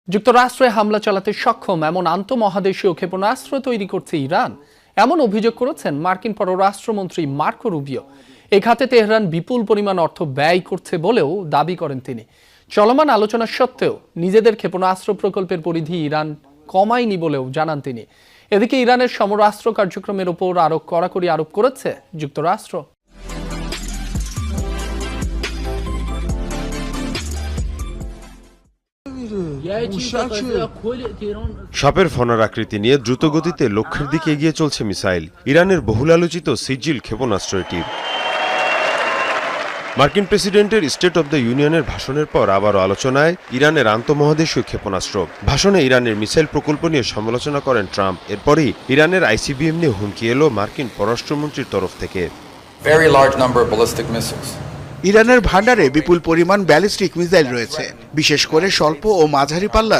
যুক্তরাষ্ট্রে হামলা চালাতে সক্ষম এমন আন্তঃমহাদেশীয় ক্ষেপণাস্ত্র তৈরি করছে ইরান, এমন অভিযোগ করেছেন মার্কিন পররাষ্ট্রমন্ত্রী মার্কো রুবিও। এ খাতে তেহরান বিপুল পরিমাণ অর্থ ব্যয় করছে বলেও দাবি করেন তিনি। চলমান আলোচনা সত্ত্বেও নিজেদের ক্ষেপণাস্ত্র প্রকল্পের পরিধি ইরান কমায়নি বলেও জানান তিনি। এদিকে ইরানের সমরাস্ত্র কার্যক্রমের ওপর আরো কড়াকড়ি আরোপ করেছে যুক্তরাষ্ট্র। সাপের ফনার আকৃতি নিয়ে দ্রুতগতিতে লক্ষ্যের দিকে এগিয়ে চলছে মিসাইল। ইরানের বহুল আলোচিত সিজিল ক্ষেপণাস্ত্র এটি। মার্কিন প্রেসিডেন্টের স্টেট অব দ্য ইউনিয়নের ভাষণের পর আবারও আলোচনায় ইরানের আন্তঃমহাদেশীয় ক্ষেপণাস্ত্র। ভাষণে ইরানের মিসাইল প্রকল্প নিয়ে সমালোচনা করেন ট্রাম্প। এরপরই ইরানের আইসিবিএম নিয়ে হুমকি এলো মার্কিন পররাষ্ট্রমন্ত্রীর তরফ থেকে। ইরানের ভান্ডারে বিপুল পরিমাণ ব্যালিস্টিক মিসাইল রয়েছে, বিশেষ করে স্বল্প ও মাঝারি পাল্লার